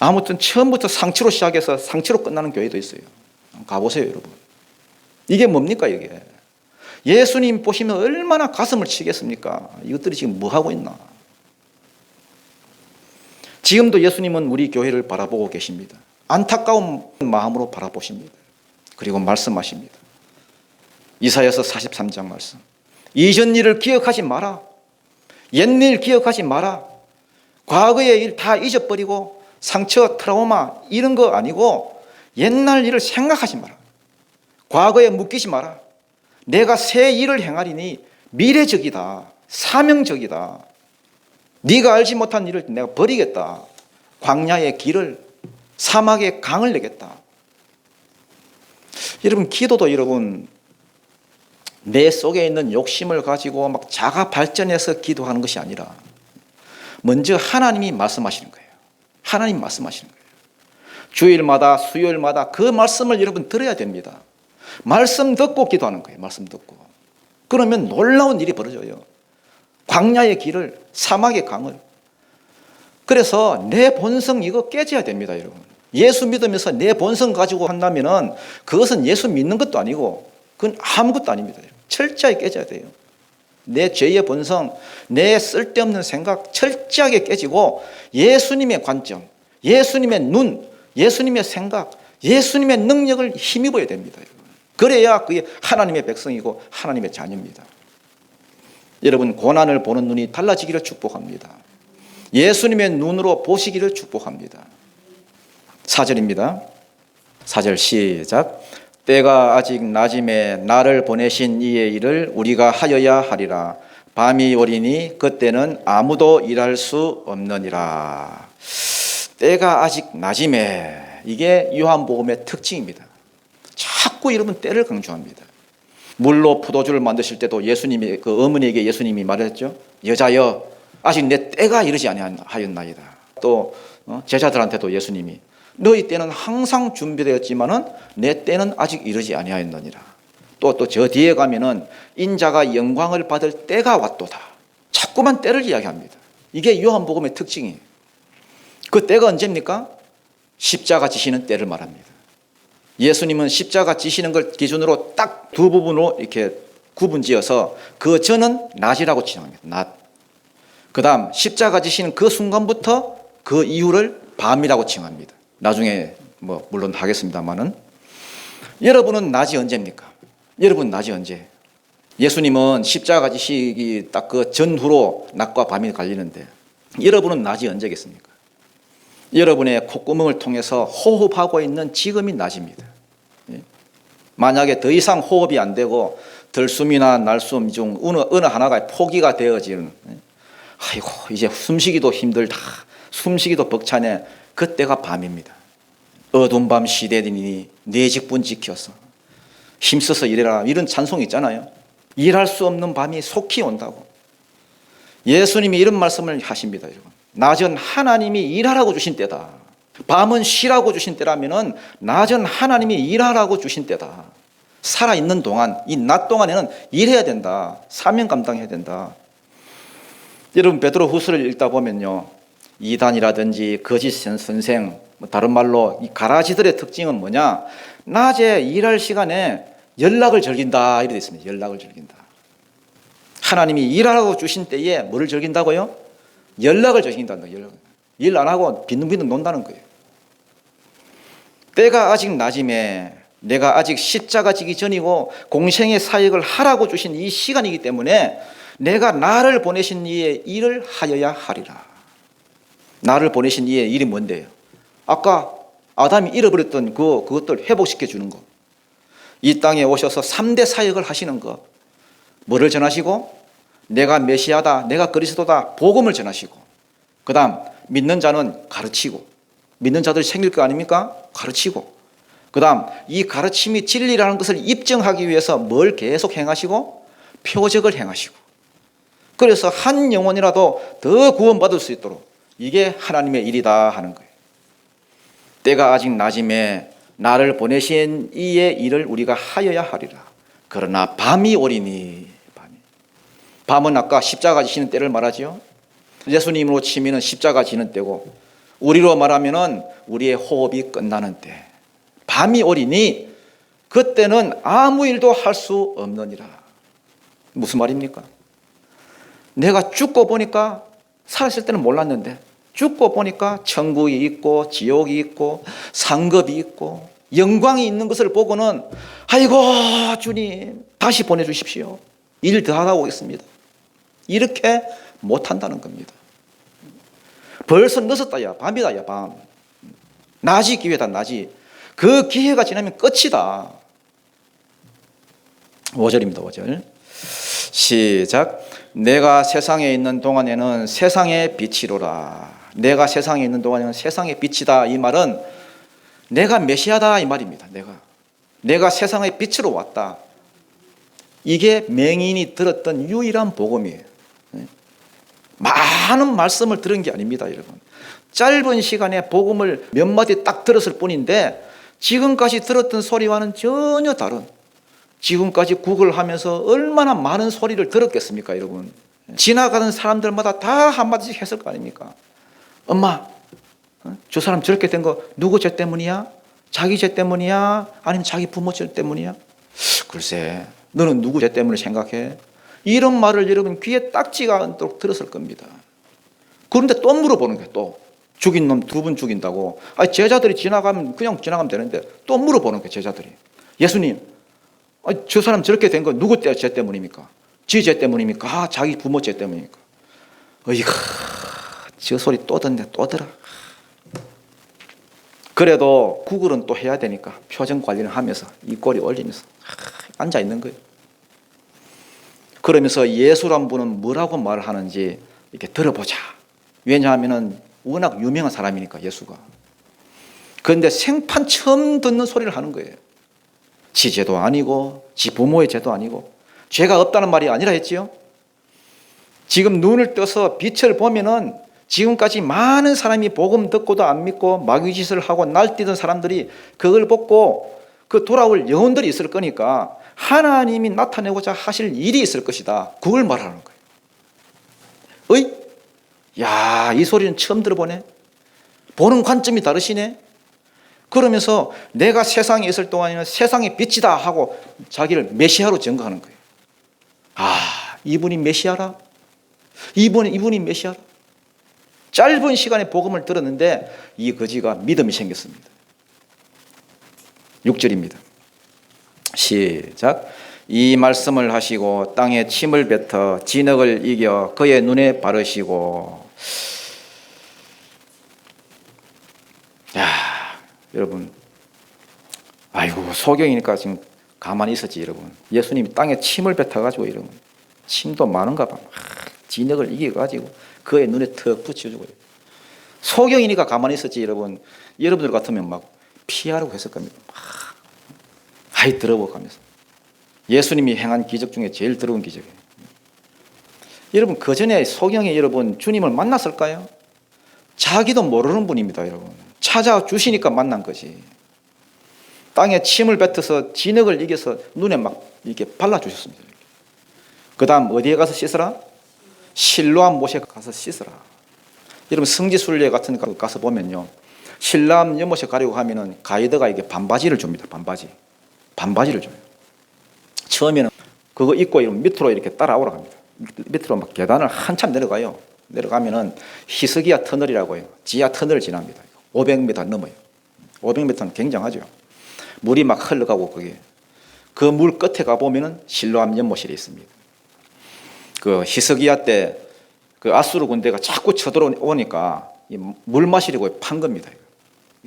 아무튼 처음부터 상처로 시작해서 상처로 끝나는 교회도 있어요. 가보세요, 여러분. 이게 뭡니까, 이게? 예수님 보시면 얼마나 가슴을 치겠습니까? 이것들이 지금 뭐 하고 있나? 지금도 예수님은 우리 교회를 바라보고 계십니다. 안타까운 마음으로 바라보십니다. 그리고 말씀하십니다. 이사야서 43장 말씀. 이전 일을 기억하지 마라. 옛일 기억하지 마라. 과거의 일 다 잊어버리고 상처, 트라우마 이런 거 아니고 옛날 일을 생각하지 마라. 과거에 묶이지 마라. 내가 새 일을 행하리니 미래적이다. 사명적이다. 네가 알지 못한 일을 내가 버리겠다. 광야의 길을, 사막의 강을 내겠다. 여러분, 기도도 여러분 내 속에 있는 욕심을 가지고 막 자가 발전해서 기도하는 것이 아니라 먼저 하나님이 말씀하시는 거예요. 하나님 말씀하시는 거예요. 주일마다 수요일마다 그 말씀을 여러분 들어야 됩니다. 말씀 듣고 기도하는 거예요. 말씀 듣고. 그러면 놀라운 일이 벌어져요. 광야의 길을, 사막의 강을. 그래서 내 본성 이거 깨져야 됩니다, 여러분. 예수 믿으면서 내 본성 가지고 한다면은 그것은 예수 믿는 것도 아니고 그건 아무것도 아닙니다. 철저하게 깨져야 돼요. 내 죄의 본성, 내 쓸데없는 생각 철저하게 깨지고 예수님의 관점, 예수님의 눈, 예수님의 생각, 예수님의 능력을 힘입어야 됩니다, 여러분. 그래야 그게 하나님의 백성이고 하나님의 자녀입니다. 여러분, 고난을 보는 눈이 달라지기를 축복합니다. 예수님의 눈으로 보시기를 축복합니다. 4절입니다. 4절 시작. 때가 아직 낮임에 나를 보내신 이의 일을 우리가 하여야 하리라. 밤이 오리니 그때는 아무도 일할 수 없느니라. 때가 아직 낮임에, 이게 요한복음의 특징입니다. 자꾸 여러분 때를 강조합니다. 물로 포도주를 만드실 때도 예수님이, 그 어머니에게 예수님이 말했죠. 여자여, 아직 내 때가 이르지 아니하였나이다. 또 제자들한테도 예수님이 너희 때는 항상 준비되었지만은 내 때는 아직 이르지 아니하였느니라. 또 저 뒤에 가면은 인자가 영광을 받을 때가 왔도다. 자꾸만 때를 이야기합니다. 이게 요한복음의 특징이에요. 그 때가 언제입니까? 십자가 지시는 때를 말합니다. 예수님은 십자가 지시는 걸 기준으로 딱 두 부분으로 이렇게 구분지어서 그 전은 낮이라고 칭합니다. 낮. 그 다음 십자가 지시는 그 순간부터 그 이후를 밤이라고 칭합니다. 나중에 물론 하겠습니다만은, 여러분은 낮이 언제입니까? 여러분 낮이 언제? 예수님은 십자가 지시기 딱 그 전후로 낮과 밤이 갈리는데 여러분은 낮이 언제겠습니까? 여러분의 콧구멍을 통해서 호흡하고 있는 지금이 낮입니다. 만약에 더 이상 호흡이 안 되고 들숨이나 날숨 중 어느 하나가 포기가 되어지는, 아이고 이제 숨쉬기도 힘들다, 숨쉬기도 벅차네, 그때가 밤입니다. 어두운 밤 시대니 내 직분 지켜서 힘써서 일해라, 이런 찬송이 있잖아요. 일할 수 없는 밤이 속히 온다고. 예수님이 이런 말씀을 하십니다, 여러분. 낮은 하나님이 일하라고 주신 때다. 밤은 쉬라고 주신 때라면은 낮은 하나님이 일하라고 주신 때다. 살아있는 동안, 이 낮 동안에는 일해야 된다. 사명 감당해야 된다. 여러분, 베드로 후서를 읽다 보면요, 이단이라든지 거짓 선생, 다른 말로 이 가라지들의 특징은 뭐냐? 낮에 일할 시간에 연락을 즐긴다, 이렇게 되어 있습니다. 연락을 즐긴다. 하나님이 일하라고 주신 때에 뭐를 즐긴다고요? 연락을 즐긴다는 거예요. 일 안 하고 빈둥빈둥 논다는 거예요. 때가 아직 낮임에 내가 아직 십자가 지기 전이고 공생의 사역을 하라고 주신 이 시간이기 때문에 내가 나를 보내신 이의 일을 하여야 하리라. 나를 보내신 이의 일이 뭔데요? 아까 아담이 잃어버렸던 그것들 회복시켜 주는 거. 이 땅에 오셔서 3대 사역을 하시는 거. 뭐를 전하시고? 내가 메시아다, 내가 그리스도다, 복음을 전하시고, 그 다음 믿는 자는 가르치고, 믿는 자들이 생길 거 아닙니까? 가르치고, 그 다음 이 가르침이 진리라는 것을 입증하기 위해서 뭘 계속 행하시고? 표적을 행하시고. 그래서 한 영혼이라도 더 구원받을 수 있도록 이게 하나님의 일이다 하는 거예요. 때가 아직 낮임에 나를 보내신 이의 일을 우리가 하여야 하리라. 그러나 밤이 오리니, 밤은 아까 십자가 지시는 때를 말하지요. 예수님으로 치면은 십자가 지는 때고, 우리로 말하면은 우리의 호흡이 끝나는 때. 밤이 오리니 그때는 아무 일도 할 수 없느니라. 무슨 말입니까? 내가 죽고 보니까, 살았을 때는 몰랐는데 죽고 보니까 천국이 있고 지옥이 있고 상급이 있고 영광이 있는 것을 보고는 아이고 주님 다시 보내주십시오. 일 더 하고 오겠습니다. 이렇게 못한다는 겁니다. 벌써 늦었다, 야 밤이다, 야 밤. 낮이 기회다, 낮이. 그 기회가 지나면 끝이다. 5절입니다. 5절 시작. 내가 세상에 있는 동안에는 세상의 빛이로라. 내가 세상에 있는 동안에는 세상의 빛이다. 이 말은 내가 메시아다 이 말입니다. 내가 세상의 빛으로 왔다. 이게 맹인이 들었던 유일한 복음이에요. 많은 말씀을 들은 게 아닙니다, 여러분. 짧은 시간에 복음을 몇 마디 딱 들었을 뿐인데 지금까지 들었던 소리와는 전혀 다른, 지금까지 구걸하면서 얼마나 많은 소리를 들었겠습니까, 여러분. 지나가는 사람들마다 다 한마디씩 했을 거 아닙니까? 엄마, 저 사람 저렇게 된 거 누구 죄 때문이야? 자기 죄 때문이야? 아니면 자기 부모 죄 때문이야? 글쎄, 너는 누구 죄 때문에 생각해? 이런 말을 여러분 귀에 딱지가 않도록 들었을 겁니다. 그런데 또 물어보는 거예요. 또 죽인 놈 2분 죽인다고. 아니, 제자들이 지나가면 그냥 지나가면 되는데 또 물어보는 거예요. 제자들이. 예수님, 아니, 저 사람 저렇게 된 거 누구 죄 때문입니까? 지 죄 때문입니까? 아, 자기 부모 죄 때문입니까? 어이가, 저 소리 또 듣네, 또 들어. 그래도 구글은 또 해야 되니까 표정 관리를 하면서 입꼬리 올리면서 앉아 있는 거예요. 그러면서 예수란 분은 뭐라고 말을 하는지 이렇게 들어보자. 왜냐하면 워낙 유명한 사람이니까, 예수가. 그런데 생판 처음 듣는 소리를 하는 거예요. 지 죄도 아니고 지 부모의 죄도 아니고 죄가 없다는 말이 아니라 했지요. 지금 눈을 떠서 빛을 보면은 지금까지 많은 사람이 복음 듣고도 안 믿고 마귀짓을 하고 날뛰던 사람들이 그걸 보고 그 돌아올 영혼들이 있을 거니까 하나님이 나타내고자 하실 일이 있을 것이다. 그걸 말하는 거예요. 어이? 야, 이 소리는 처음 들어보네. 보는 관점이 다르시네. 그러면서 내가 세상에 있을 동안에는 세상의 빛이다 하고 자기를 메시아로 증거하는 거예요. 아, 이분이 메시아라? 이분이 메시아라? 짧은 시간에 복음을 들었는데 이 거지가 믿음이 생겼습니다. 6절입니다. 시작. 이 말씀을 하시고 땅에 침을 뱉어 진흙을 이겨 그의 눈에 바르시고. 야, 여러분, 아이고, 소경이니까 지금 가만히 있었지, 여러분. 예수님이 땅에 침을 뱉어가지고, 여러분, 침도 많은가 봐. 진흙을 이겨가지고 그의 눈에 턱 붙여주고. 소경이니까 가만히 있었지, 여러분. 여러분들 같으면 막 피하려고 했을 겁니다. 아이, 들어보고 하면서. 예수님이 행한 기적 중에 제일 더러운 기적이에요. 여러분, 그 전에 소경이 여러분 주님을 만났을까요? 자기도 모르는 분입니다, 여러분. 찾아주시니까 만난 거지. 땅에 침을 뱉어서 진흙을 이겨서 눈에 막 이렇게 발라주셨습니다. 그 다음 어디에 가서 씻으라? 실로암 못에 가서 씻으라. 여러분, 성지순례 같은 거 가서 보면요, 신람 연못에 가려고 하면은 가이드가 이게 반바지를 줍니다. 반바지를 줘요. 처음에는 그거 입고 밑으로 이렇게 따라오라고 합니다. 밑으로 막 계단을 한참 내려가요. 내려가면은 히스기야 터널이라고 해요. 지하 터널을 지납니다. 500m 넘어요. 500m는 굉장하죠. 물이 막 흘러가고 거기에. 그 물 끝에 가보면은 실로암 연못이 있습니다. 그 히스기야 때 그 아수르 군대가 자꾸 쳐들어오니까 물 마시려고 판 겁니다.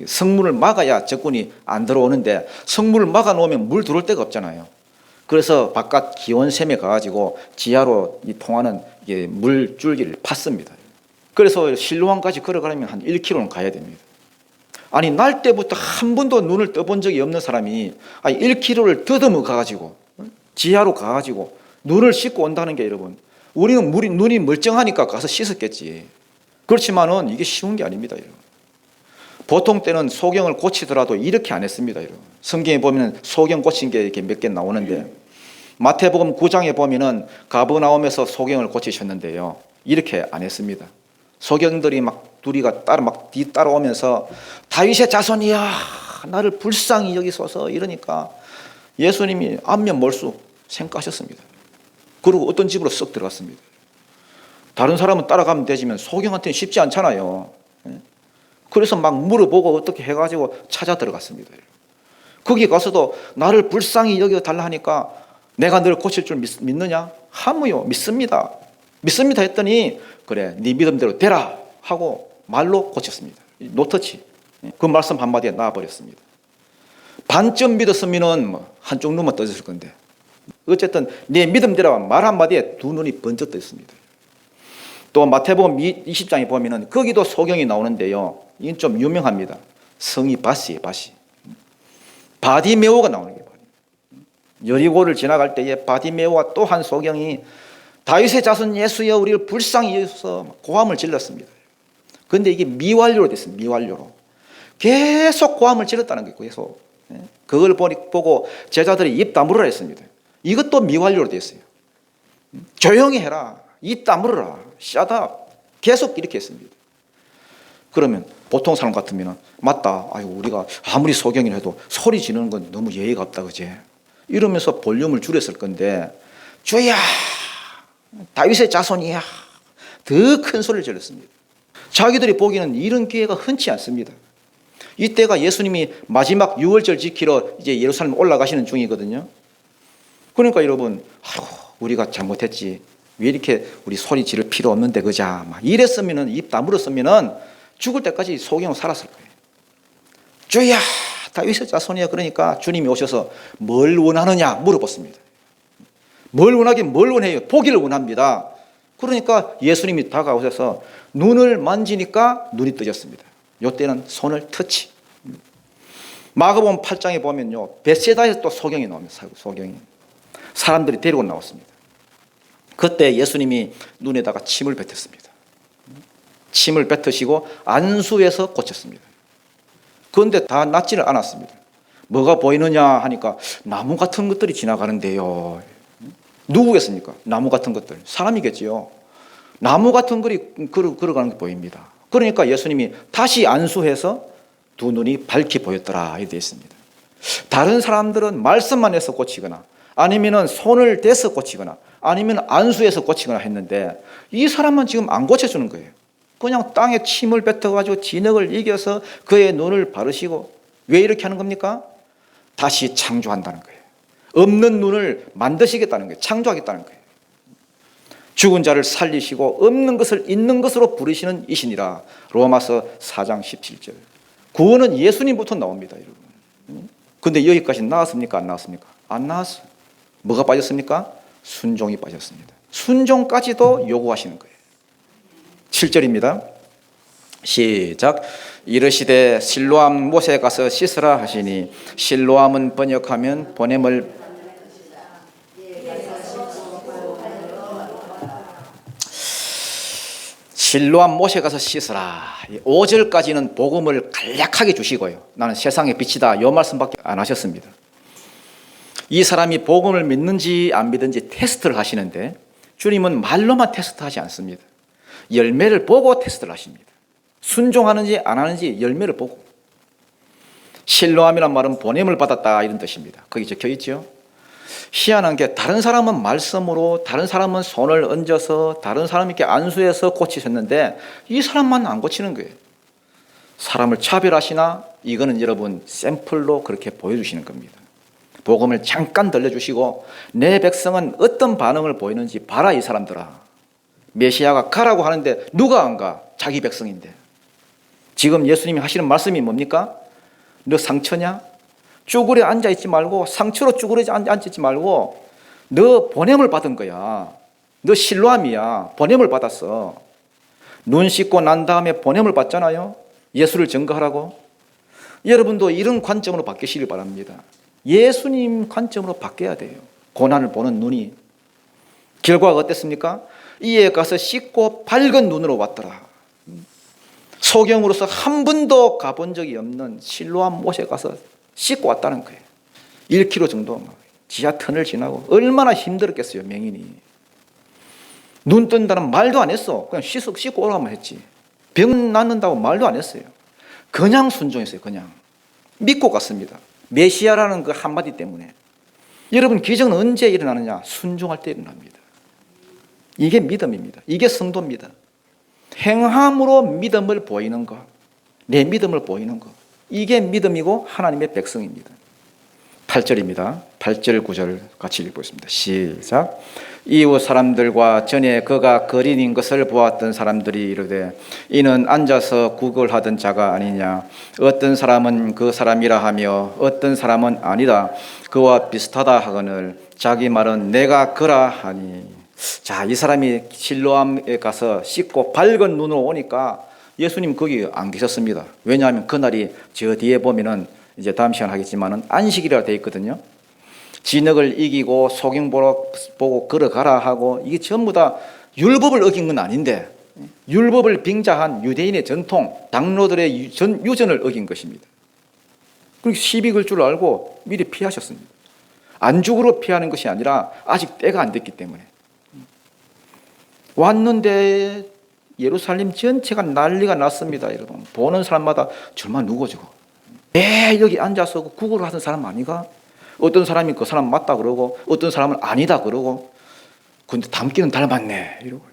성문을 막아야 적군이 안 들어오는데 성문을 막아 놓으면 물 들어올 데가 없잖아요. 그래서 바깥 기온샘에 가가지고 지하로 이 통하는 물 줄기를 팠습니다. 그래서 실로암까지 걸어가려면 한 1km는 가야 됩니다. 아니, 날 때부터 한 번도 눈을 떠본 적이 없는 사람이 1km를 더듬어 가가지고 지하로 가가지고 눈을 씻고 온다는 게, 여러분, 우리는 눈이 멀쩡하니까 가서 씻었겠지. 그렇지만은 이게 쉬운 게 아닙니다, 여러분. 보통 때는 소경을 고치더라도 이렇게 안 했습니다, 여러분. 성경에 보면 소경 고친 게 이렇게 몇 개 나오는데, 마태복음 9장에 보면은 가버나움에서 소경을 고치셨는데요, 이렇게 안 했습니다. 소경들이 막 둘이가 뒤따라오면서 다윗의 자손이야, 나를 불쌍히 여기소서 이러니까 예수님이 안면 몰수 생각하셨습니다. 그리고 어떤 집으로 쏙 들어갔습니다. 다른 사람은 따라가면 되지만 소경한테는 쉽지 않잖아요. 그래서 막 물어보고 어떻게 해가지고 찾아 들어갔습니다. 거기 가서도 나를 불쌍히 여겨달라 하니까 내가 너를 고칠 줄 믿느냐? 하무요, 믿습니다. 믿습니다 했더니 그래, 네 믿음대로 되라 하고 말로 고쳤습니다. 노터치. 그 말씀 한마디에 나와버렸습니다. 반쯤 믿었으면 한쪽 눈만 떠졌을 건데, 어쨌든 네 믿음대로 말 한마디에 두 눈이 번쩍 떠 있습니다. 또 마태복음 20장에 보면은 거기도 소경이 나오는데요, 이건 좀 유명합니다. 성이 바시예요, 바시. 바디메오가 나오는 거예요. 여리고를 지나갈 때에 바디메오와 또 한 소경이 다윗의 자손 예수여 우리를 불쌍히 여기소서 고함을 질렀습니다. 그런데 이게 미완료로 됐습니다. 미완료로. 계속 고함을 질렀다는 거예요. 계속. 그걸 보고 제자들이 입 다물으라 했습니다. 이것도 미완료로 됐어요. 조용히 해라. 입 다물어라. Shut up. 계속 이렇게 했습니다. 그러면 보통 사람 같으면 맞다. 아유, 우리가 아무리 소경이라 해도 소리 지르는 건 너무 예의가 없다. 그지? 이러면서 볼륨을 줄였을 건데 주야 다윗의 자손이야. 더 큰 소리를 질렀습니다. 자기들이 보기에는 이런 기회가 흔치 않습니다. 이때가 예수님이 마지막 유월절 지키러 이제 예루살렘 올라가시는 중이거든요. 그러니까 여러분, 우리가 잘못했지. 왜 이렇게 우리 소리 지를 필요 없는데 그자. 막 이랬으면은 입 다물었으면은 죽을 때까지 소경으로 살았을 거예요. 주야, 다윗의 자손이야. 그러니까 주님이 오셔서 뭘 원하느냐 물어봤습니다. 뭘 원하긴 뭘 원해요? 보기를 원합니다. 그러니까 예수님이 다가오셔서 눈을 만지니까 눈이 뜨졌습니다. 이때는 손을 터치. 마가복음 8장에 보면요, 벳세다에서 또 소경이 나옵니다. 소경이 사람들이 데리고 나왔습니다. 그때 예수님이 눈에다가 침을 뱉었습니다. 침을 뱉으시고 안수해서 고쳤습니다. 그런데 다 낫지는 않았습니다. 뭐가 보이느냐 하니까 나무 같은 것들이 지나가는데요. 누구겠습니까? 나무 같은 것들. 사람이겠지요. 나무 같은 것이 걸어가는 게 보입니다. 그러니까 예수님이 다시 안수해서 두 눈이 밝게 보였더라 이렇게 되어 있습니다. 다른 사람들은 말씀만 해서 고치거나 아니면 손을 대서 고치거나 아니면 안수해서 고치거나 했는데 이 사람은 지금 안 고쳐주는 거예요. 그냥 땅에 침을 뱉어가지고 진흙을 이겨서 그의 눈을 바르시고 왜 이렇게 하는 겁니까? 다시 창조한다는 거예요. 없는 눈을 만드시겠다는 거예요. 창조하겠다는 거예요. 죽은 자를 살리시고 없는 것을 있는 것으로 부르시는 이신이라. 로마서 4장 17절. 구원은 예수님부터 나옵니다, 여러분. 그런데 여기까지 나왔습니까? 안 나왔습니까? 안 나왔어요. 뭐가 빠졌습니까? 순종이 빠졌습니다. 순종까지도 요구하시는 거예요. 7절입니다. 시작. 이르시되 실로암 못에 가서 씻으라 하시니 실로암은 번역하면 보냄을 실로암 못에 가서 씻으라. 5절까지는 복음을 간략하게 주시고요. 나는 세상의 빛이다. 이 말씀밖에 안 하셨습니다. 이 사람이 복음을 믿는지 안 믿는지 테스트를 하시는데 주님은 말로만 테스트하지 않습니다. 열매를 보고 테스트를 하십니다. 순종하는지 안 하는지 열매를 보고. 실로암이란 말은 보냄을 받았다 이런 뜻입니다. 거기 적혀 있죠. 희한한 게 다른 사람은 말씀으로 다른 사람은 손을 얹어서 다른 사람이 이렇게 안수해서 고치셨는데 이 사람만 안 고치는 거예요. 사람을 차별하시나? 이거는 여러분 샘플로 그렇게 보여주시는 겁니다. 복음을 잠깐 들려주시고 내 백성은 어떤 반응을 보이는지 봐라 이 사람들아. 메시아가 가라고 하는데 누가 안 가? 자기 백성인데. 지금 예수님이 하시는 말씀이 뭡니까? 너 상처냐? 쭈그려 앉아있지 말고 상처로 쭈그려 앉아있지 말고 너 보냄을 받은 거야. 너 실로암이야. 보냄을 받았어. 눈 씻고 난 다음에 보냄을 받잖아요. 예수를 증거하라고. 여러분도 이런 관점으로 바뀌시길 바랍니다. 예수님 관점으로 바뀌어야 돼요. 고난을 보는 눈이. 결과가 어땠습니까? 이에 가서 씻고 밝은 눈으로 왔더라. 소경으로서 한 번도 가본 적이 없는 실로암 못에 가서 씻고 왔다는 거예요. 1km 정도 지하 터널 지나고 얼마나 힘들었겠어요. 명인이. 눈 뜬다는 말도 안 했어. 그냥 씻고 오라만 했지. 병 낫는다고 말도 안 했어요. 그냥 순종했어요. 그냥 믿고 갔습니다. 메시아라는 그 한마디 때문에. 여러분 기적은 언제 일어나느냐? 순종할 때 일어납니다. 이게 믿음입니다. 이게 성도입니다. 행함으로 믿음을 보이는 것, 내 믿음을 보이는 것, 이게 믿음이고 하나님의 백성입니다. 8절입니다. 8절 9절 같이 읽겠습니다. 시작. 이웃 사람들과 전에 그가 거린인 것을 보았던 사람들이 이르되 이는 앉아서 구걸하던 자가 아니냐. 어떤 사람은 그 사람이라 하며 어떤 사람은 아니다. 그와 비슷하다 하거늘 자기 말은 내가 그라 하니. 자, 이 사람이 실로암에 가서 씻고 밝은 눈으로 오니까 예수님 거기 안 계셨습니다. 왜냐하면 그날이 저 뒤에 보면은 이제 다음 시간 하겠지만은 안식일이라 되어 있거든요. 진흙을 이기고 소경 보고 걸어가라 하고, 이게 전부 다 율법을 어긴 건 아닌데 율법을 빙자한 유대인의 전통, 장로들의 유전을 어긴 것입니다. 그리고 시비 걸 줄 알고 미리 피하셨습니다. 안죽으로 피하는 것이 아니라 아직 때가 안 됐기 때문에. 왔는데 예루살렘 전체가 난리가 났습니다. 여러분, 보는 사람마다 절만 누구 저거, 여기 앉아서 구걸을 하던 사람 아니가? 어떤 사람이 그 사람 맞다 그러고 어떤 사람은 아니다 그러고, 근데 닮기는 닮았네 이러고,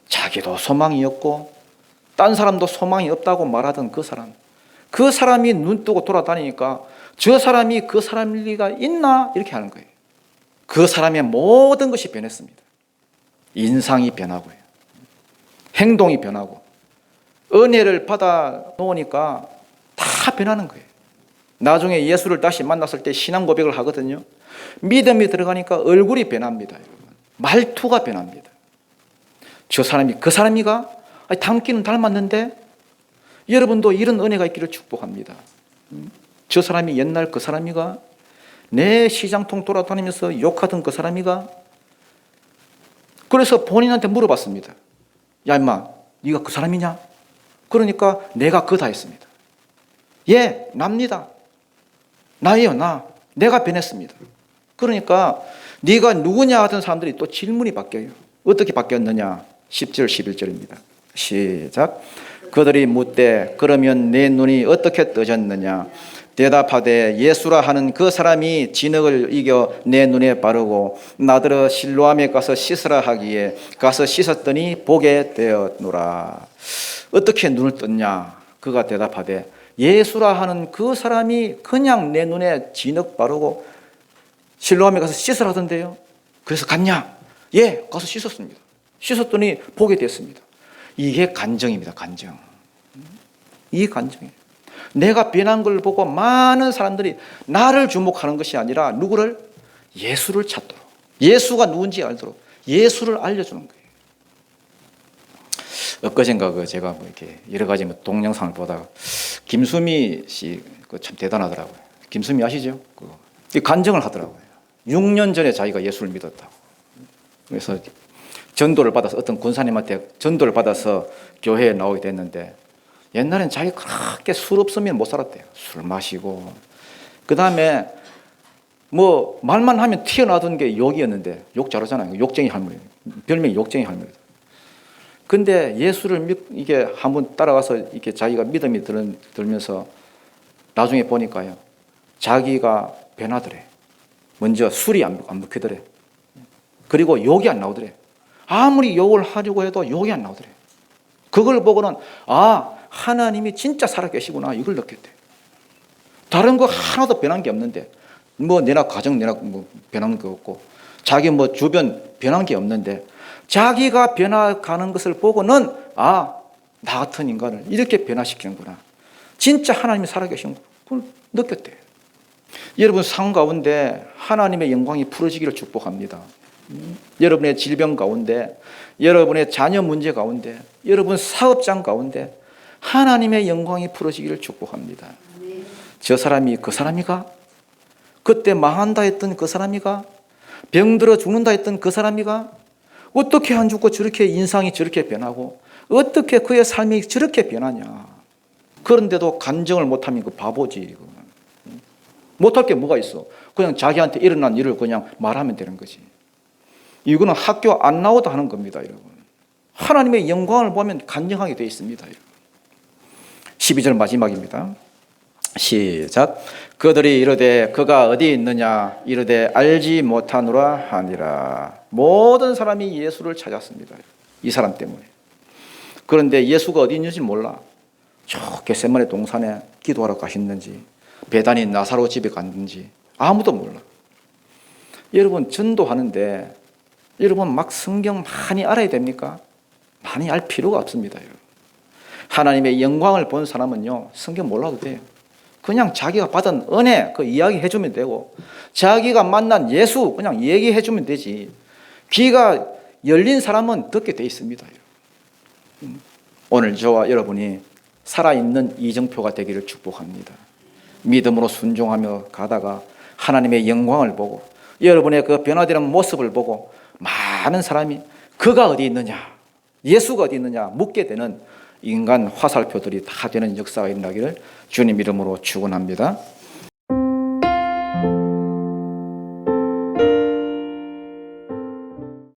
자기도 소망이 없고 딴 사람도 소망이 없다고 말하던 그 사람이 눈 뜨고 돌아다니니까 저 사람이 그 사람일 리가 있나 이렇게 하는 거예요. 그 사람의 모든 것이 변했습니다. 인상이 변하고요, 행동이 변하고, 은혜를 받아 놓으니까 다 변하는 거예요. 나중에 예수를 다시 만났을 때 신앙 고백을 하거든요. 믿음이 들어가니까 얼굴이 변합니다. 말투가 변합니다. 저 사람이 그 사람이가? 닮기는 닮았는데? 여러분도 이런 은혜가 있기를 축복합니다. 저 사람이 옛날 그 사람이가? 내 시장통 돌아다니면서 욕하던 그 사람이가? 그래서 본인한테 물어봤습니다. 야 임마, 네가 그 사람이냐? 그러니까 내가 그다 했습니다. 예, 납니다. 나예요, 나. 내가 변했습니다. 그러니까 네가 누구냐 하던 사람들이 또 질문이 바뀌어요. 어떻게 바뀌었느냐? 10절 11절입니다. 시작. 그들이 묻되 그러면 내 눈이 어떻게 떠졌느냐? 대답하되 예수라 하는 그 사람이 진흙을 이겨 내 눈에 바르고 나더러 실로암에 가서 씻으라 하기에 가서 씻었더니 보게 되었노라. 어떻게 눈을 떴냐? 그가 대답하되 예수라 하는 그 사람이 그냥 내 눈에 진흙 바르고 실로암에 가서 씻으라 하던데요. 그래서 갔냐? 예, 가서 씻었습니다. 씻었더니 보게 됐습니다. 이게 간정입니다. 간정. 이 간정이에요. 내가 변한 걸 보고 많은 사람들이 나를 주목하는 것이 아니라 누구를? 예수를 찾도록, 예수가 누군지 알도록 예수를 알려주는 거예요. 엊그젠가 제가 이렇게 여러 가지 동영상을 보다가 김수미 씨 참 대단하더라고요. 김수미 아시죠? 간증을 하더라고요. 6년 전에 자기가 예수를 믿었다고. 그래서 전도를 받아서 어떤 권사님한테 전도를 받아서 교회에 나오게 됐는데, 옛날엔 자기가 그렇게 술 없으면 못 살았대요. 술 마시고, 그 다음에 뭐 말만 하면 튀어나오던 게 욕이었는데, 욕 잘하잖아요. 욕쟁이 할머니, 별명이 욕쟁이 할머니다. 근데 예수를 이게 한번 따라가서 이렇게 자기가 믿음이 들면서 나중에 보니까요, 자기가 변하더래. 먼저 술이 안 먹히더래. 그리고 욕이 안 나오더래. 아무리 욕을 하려고 해도 욕이 안 나오더래. 그걸 보고는 하나님이 진짜 살아계시구나 이걸 느꼈대. 다른 거 하나도 변한 게 없는데, 뭐 내나 가정 내나 뭐 변한 게 없고, 자기 뭐 주변 변한 게 없는데, 자기가 변화가는 것을 보고는 나 같은 인간을 이렇게 변화시키는구나, 진짜 하나님이 살아계신 거 그걸 느꼈대. 여러분 삶 가운데 하나님의 영광이 풀어지기를 축복합니다. 여러분의 질병 가운데, 여러분의 자녀 문제 가운데, 여러분 사업장 가운데 하나님의 영광이 풀어지기를 축복합니다. 저 사람이 그 사람이가? 그때 망한다 했던 그 사람이가? 병들어 죽는다 했던 그 사람이가? 어떻게 안 죽고 저렇게 인상이 저렇게 변하고 어떻게 그의 삶이 저렇게 변하냐? 그런데도 간증을 못하면 그 바보지. 못할 게 뭐가 있어? 그냥 자기한테 일어난 일을 그냥 말하면 되는 거지. 이거는 학교 안 나오도 하는 겁니다, 여러분. 하나님의 영광을 보면 간증하게 되어 있습니다, 여러분. 12절 마지막입니다. 시작. 그들이 이르되 그가 어디 있느냐? 이르되 알지 못하노라 하니라. 모든 사람이 예수를 찾았습니다, 이 사람 때문에. 그런데 예수가 어디 있는지 몰라. 저 겟세마네 동산에 기도하러 가셨는지, 베다니 나사로 집에 갔는지 아무도 몰라. 여러분 전도하는데 여러분 막 성경 많이 알아야 됩니까? 많이 알 필요가 없습니다, 여러분. 하나님의 영광을 본 사람은요, 성경 몰라도 돼요. 그냥 자기가 받은 은혜 그 이야기 해주면 되고, 자기가 만난 예수 그냥 얘기해 주면 되지. 귀가 열린 사람은 듣게 돼 있습니다, 여러분. 오늘 저와 여러분이 살아있는 이정표가 되기를 축복합니다. 믿음으로 순종하며 가다가 하나님의 영광을 보고 여러분의 그 변화되는 모습을 보고 많은 사람이 그가 어디 있느냐, 예수가 어디 있느냐 묻게 되는 인간 화살표들이 다 되는 역사가 일어나기를 주님 이름으로 축원합니다.